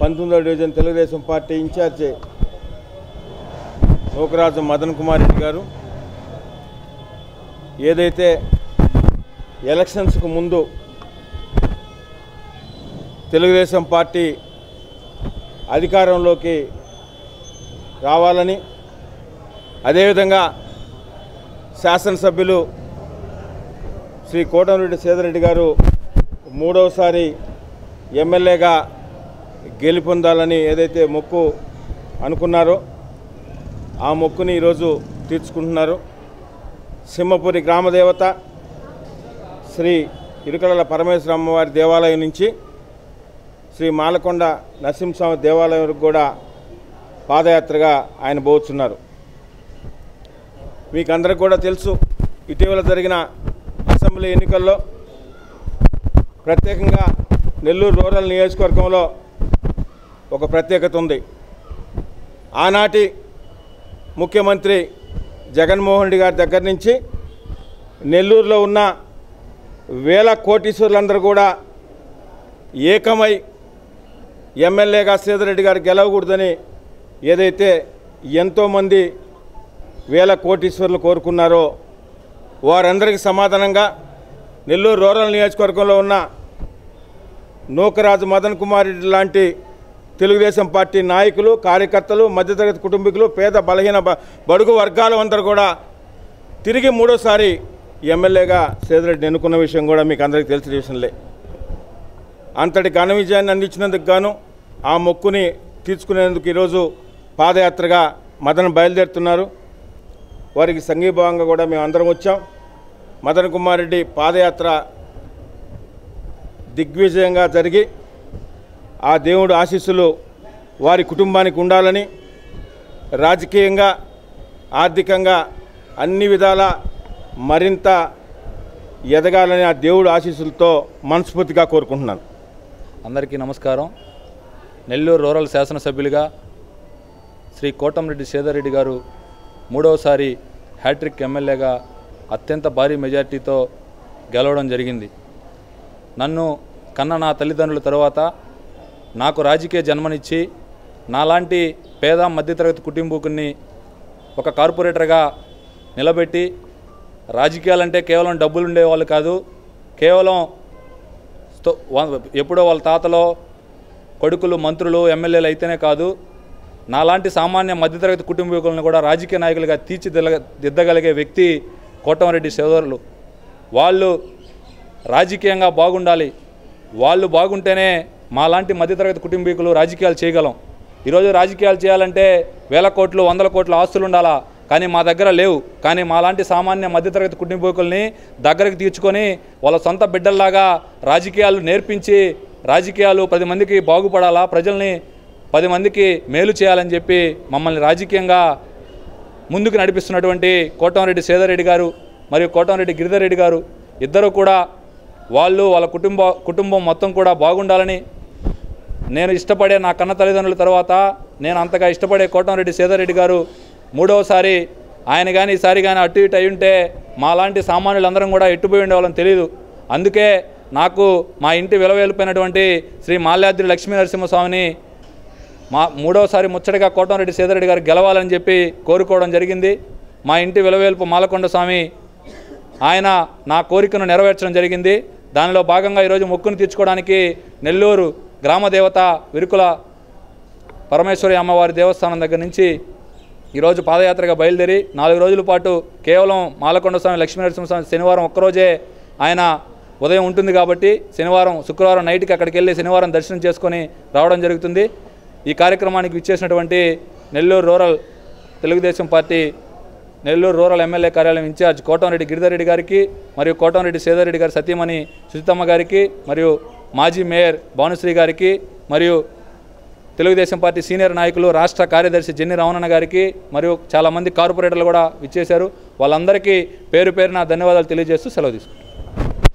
19వ division Telugu Desam party incharge Nookaraju Madan Kumar Reddy గారు ఏదైతే ఎలక్షన్స్కు ముందు తెలుగుదేశం పార్టీ అధికారంలోకి రావాలని, అదేవిధంగా శాసనసభ్యులు శ్రీ కోటమిరెడ్డి శ్రీధర్రెడ్డి గారు మూడవసారి ఎమ్మెల్యేగా గెలుపొందాలని ఏదైతే మొక్కు అనుకున్నారో ఆ మొక్కుని ఈరోజు తీర్చుకుంటున్నారు. సింహపురి గ్రామదేవత శ్రీ ఇరుకల పరమేశ్వర అమ్మవారి దేవాలయం నుంచి శ్రీ మాలకొండ నరసింహస్వామి దేవాలయం వరకు కూడా పాదయాత్రగా ఆయన పోతున్నారు. మీకు అందరికీ కూడా తెలుసు, ఇటీవల జరిగిన అసెంబ్లీ ఎన్నికల్లో ప్రత్యేకంగా నెల్లూరు రూరల్ నియోజకవర్గంలో ఒక ప్రత్యేకత ఉంది. ఆనాటి ముఖ్యమంత్రి జగన్మోహన్ రెడ్డి గారి దగ్గర నుంచి నెల్లూరులో ఉన్న వేల కోటీశ్వరులందరూ కూడా ఏకమై ఎమ్మెల్యేగా శ్రీధర్రెడ్డి గారు గెలవకూడదని ఏదైతే ఎంతోమంది వేల కోటీశ్వరులు కోరుకున్నారో వారందరికీ సమాధానంగా నెల్లూరు రూరల్ నియోజకవర్గంలో ఉన్న నూకరాజు మదన్ కుమార్ రెడ్డి లాంటి తెలుగుదేశం పార్టీ నాయకులు, కార్యకర్తలు, మధ్యతరగతి కుటుంబీకులు, పేద బలహీన బడుగు వర్గాల అందరూ కూడా తిరిగి మూడోసారి ఎమ్మెల్యేగా శ్రీధర్రెడ్డిని ఎన్నుకున్న విషయం కూడా మీకు అందరికీ తెలిసిన విషయంలే. అంతటి ఘన విజయాన్ని అందించినందుకు గాను ఆ మొక్కుని తీర్చుకునేందుకు ఈరోజు పాదయాత్రగా మదన్ బయలుదేరుతున్నారు. వారికి సంఘీభావంగా కూడా మేము అందరం వచ్చాం. మదన్ కుమార్ రెడ్డి పాదయాత్ర దిగ్విజయంగా జరిగి ఆ దేవుడు ఆశీస్సులు వారి కుటుంబానికి ఉండాలని, రాజకీయంగా ఆర్థికంగా అన్ని విధాల మరింత ఎదగాలని ఆ దేవుడు ఆశీస్సులతో మనస్ఫూర్తిగా కోరుకుంటున్నాను. అందరికీ నమస్కారం. నెల్లూరు రూరల్ శాసనసభ్యులుగా శ్రీ కోటమిరెడ్డి శ్రీధర్రెడ్డి గారు మూడవసారి హ్యాట్రిక్ ఎమ్మెల్యేగా అత్యంత భారీ మెజార్టీతో గెలవడం జరిగింది. నన్ను కన్న నా తల్లిదండ్రుల తర్వాత నాకు రాజకీయ జన్మనిచ్చి నాలాంటి పేద మధ్యతరగతి కుటుంబీకుని ఒక కార్పొరేటర్గా నిలబెట్టి, రాజకీయాలంటే కేవలం డబ్బులు ఉండేవాళ్ళు కాదు, కేవలం ఎప్పుడో వాళ్ళ తాతలో కొడుకులు మంత్రులు ఎమ్మెల్యేలు అయితేనే కాదు, నాలాంటి సామాన్య మధ్యతరగతి కుటుంబీకులను కూడా రాజకీయ నాయకులుగా తీర్చిదిద్దగలిగే వ్యక్తి కోటమిరెడ్డి సోదరులు. వాళ్ళు రాజకీయంగా బాగుండాలి, వాళ్ళు బాగుంటేనే మాలాంటి మధ్యతరగతి కుటుంబీకులు రాజకీయాలు చేయగలం. ఈరోజు రాజకీయాలు చేయాలంటే వేల కోట్లు, వందల కోట్ల ఆస్తులు ఉండాలా, కానీ మా దగ్గర లేవు. కానీ మాలాంటి సామాన్య మధ్యతరగతి కుటుంబీకుల్ని దగ్గరకు తీర్చుకొని వాళ్ళ సొంత బిడ్డల్లాగా రాజకీయాలు నేర్పించి, రాజకీయాలు 10 మందికి బాగుపడాలా, ప్రజల్ని 10 మందికి మేలు చేయాలని చెప్పి మమ్మల్ని రాజకీయంగా ముందుకు నడిపిస్తున్నటువంటి కోటమిరెడ్డి శ్రీధర్రెడ్డి గారు మరియు కోటమిరెడ్డి గిరిధర్రెడ్డి గారు ఇద్దరు కూడా వాళ్ళ కుటుంబం మొత్తం కూడా బాగుండాలని, నేను ఇష్టపడే నా కన్న తల్లిదండ్రుల తర్వాత నేను అంతగా ఇష్టపడే కోటమిరెడ్డి శ్రీధర్రెడ్డి గారు మూడవసారి ఆయన కానీ ఈసారి కానీ అటు ఇటు అయి ఉంటే మాలాంటి సామాన్యులందరం కూడా ఎట్టుపోయి ఉండేవాళ్ళని తెలియదు. అందుకే నాకు మా ఇంటి విలువైపోయినటువంటి శ్రీ మాల్యాద్రి లక్ష్మీ నరసింహస్వామిని మూడవసారి ముచ్చటగా కోటమిరెడ్డి శ్రీధర్రెడ్డి గారు గెలవాలని చెప్పి కోరుకోవడం జరిగింది. మా ఇంటి విలువైపు మాలకొండ స్వామి ఆయన నా కోరికను నెరవేర్చడం జరిగింది. దానిలో భాగంగా ఈరోజు మొక్కును తీర్చుకోవడానికి నెల్లూరు గ్రామదేవత విరుకుల పరమేశ్వరి అమ్మవారి దేవస్థానం దగ్గర నుంచి ఈరోజు పాదయాత్రగా బయలుదేరి 4 రోజుల పాటు కేవలం మాలకొండ స్వామి లక్ష్మీ నరసింహస్వామి శనివారం ఒక్కరోజే ఆయన ఉదయం ఉంటుంది కాబట్టి శుక్రవారం నైట్కి అక్కడికి వెళ్ళి శనివారం దర్శనం చేసుకొని రావడం జరుగుతుంది. ఈ కార్యక్రమానికి విచ్చేసినటువంటి Nellore rural Telugu Desam party Nellore rural MLA కార్యాలయం ఇన్ఛార్జ్ కోటమిరెడ్డి గిరిధర్రెడ్డి గారికి మరియు కోటమిరెడ్డి శ్రీధర్రెడ్డి గారి సతీమణి సుజితమ్మ గారికి మరియు మాజీ మేయర్ భానుశ్రీ గారికి మరియు తెలుగుదేశం పార్టీ సీనియర్ నాయకులు రాష్ట్ర కార్యదర్శి జెన్ని రావణన్న గారికి మరియు చాలామంది కార్పొరేటర్లు కూడా విచ్చేశారు. వాళ్ళందరికీ పేరు పేరున ధన్యవాదాలు తెలియజేస్తూ సెలవు తీసుకుంటారు.